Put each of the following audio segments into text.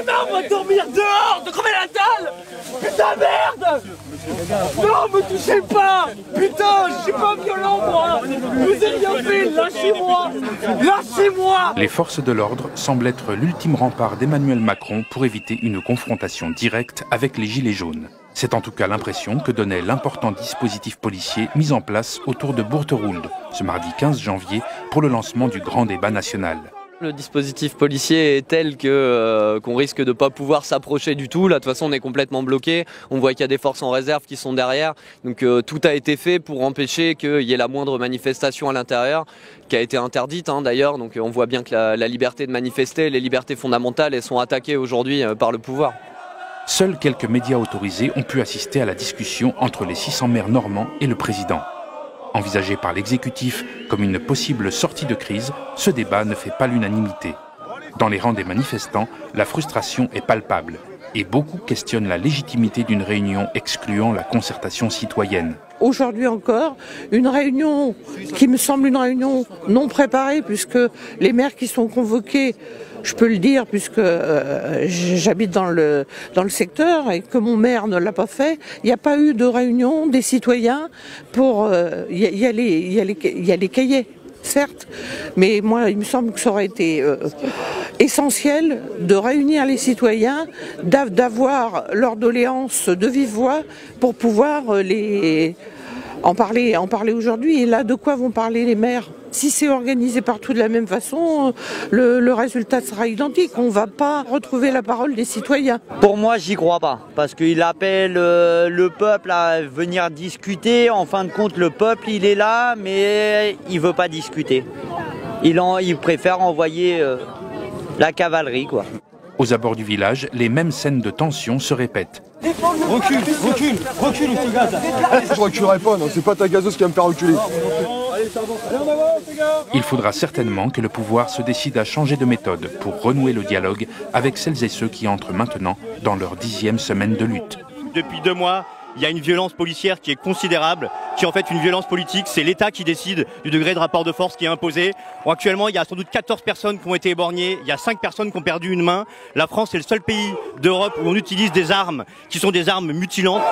ai marre, moi, de dormir dehors, de crever la dalle. Putain, merde. Non, me touchez pas. Putain, je suis pas violent, moi. Vous avez rien fait, lâchez-moi. Lâchez-moi. Les forces de l'ordre semblent être l'ultime rempart d'Emmanuel Macron pour éviter une confrontation directe avec les Gilets jaunes. C'est en tout cas l'impression que donnait l'important dispositif policier mis en place autour de Bourteroulde, ce mardi 15 janvier, pour le lancement du grand débat national. Le dispositif policier est tel qu'on risque de ne pas pouvoir s'approcher du tout. Là, de toute façon, on est complètement bloqué. On voit qu'il y a des forces en réserve qui sont derrière. Donc tout a été fait pour empêcher qu'il y ait la moindre manifestation à l'intérieur, qui a été interdite d'ailleurs. Donc on voit bien que la liberté de manifester, les libertés fondamentales, elles sont attaquées aujourd'hui par le pouvoir. Seuls quelques médias autorisés ont pu assister à la discussion entre les 600 maires normands et le président. Envisagé par l'exécutif comme une possible sortie de crise, ce débat ne fait pas l'unanimité. Dans les rangs des manifestants, la frustration est palpable et beaucoup questionnent la légitimité d'une réunion excluant la concertation citoyenne. Aujourd'hui encore, une réunion qui me semble une réunion non préparée puisque les maires qui sont convoqués, je peux le dire puisque j'habite dans le secteur et que mon maire ne l'a pas fait, il n'y a pas eu de réunion des citoyens pour... Il y a les cahiers, certes, mais moi il me semble que ça aurait été essentiel de réunir les citoyens, d'avoir leurs doléances de vive voix pour pouvoir en parler aujourd'hui. Et là, de quoi vont parler les maires? Si c'est organisé partout de la même façon, le résultat sera identique. On ne va pas retrouver la parole des citoyens. Pour moi, j'y crois pas. Parce qu'il appelle le peuple à venir discuter. En fin de compte, le peuple, il est là, mais il ne veut pas discuter. Il préfère envoyer la cavalerie, quoi. Aux abords du village, les mêmes scènes de tension se répètent. Recule, ce gaz. Je reculerai pas, non, c'est pas ta gazeuse qui va me faire reculer. Il faudra certainement que le pouvoir se décide à changer de méthode pour renouer le dialogue avec celles et ceux qui entrent maintenant dans leur 10e semaine de lutte. Depuis 2 mois, il y a une violence policière qui est considérable, qui est en fait une violence politique. C'est l'État qui décide du degré de rapport de force qui est imposé. Bon, actuellement, il y a sans doute 14 personnes qui ont été éborgnées, il y a 5 personnes qui ont perdu une main. La France est le seul pays d'Europe où on utilise des armes qui sont des armes mutilantes.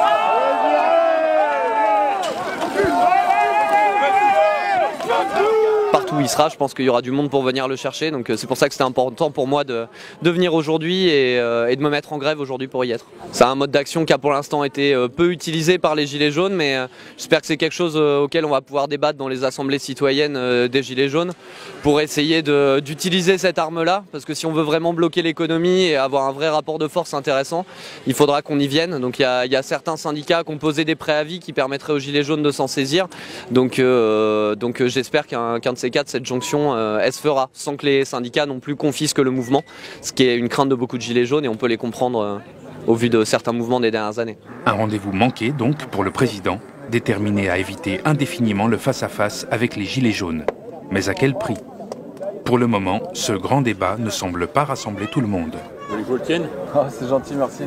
Partout où il sera, je pense qu'il y aura du monde pour venir le chercher, donc c'est pour ça que c'était important pour moi de venir aujourd'hui et de me mettre en grève aujourd'hui pour y être. C'est un mode d'action qui a pour l'instant été peu utilisé par les Gilets jaunes, mais j'espère que c'est quelque chose auquel on va pouvoir débattre dans les assemblées citoyennes des Gilets jaunes pour essayer d'utiliser cette arme-là, parce que si on veut vraiment bloquer l'économie et avoir un vrai rapport de force intéressant, il faudra qu'on y vienne. Donc il y a certains syndicats qui ont posé des préavis qui permettraient aux Gilets jaunes de s'en saisir, donc j'espère qu'un de ces quatre, cette jonction, elle se fera sans que les syndicats non plus confisquent le mouvement, ce qui est une crainte de beaucoup de Gilets jaunes et on peut les comprendre au vu de certains mouvements des dernières années. Un rendez-vous manqué donc pour le président, déterminé à éviter indéfiniment le face-à-face avec les Gilets jaunes. Mais à quel prix? Pour le moment, ce grand débat ne semble pas rassembler tout le monde. Vous voulez que je le tienne? Ah, c'est gentil, merci.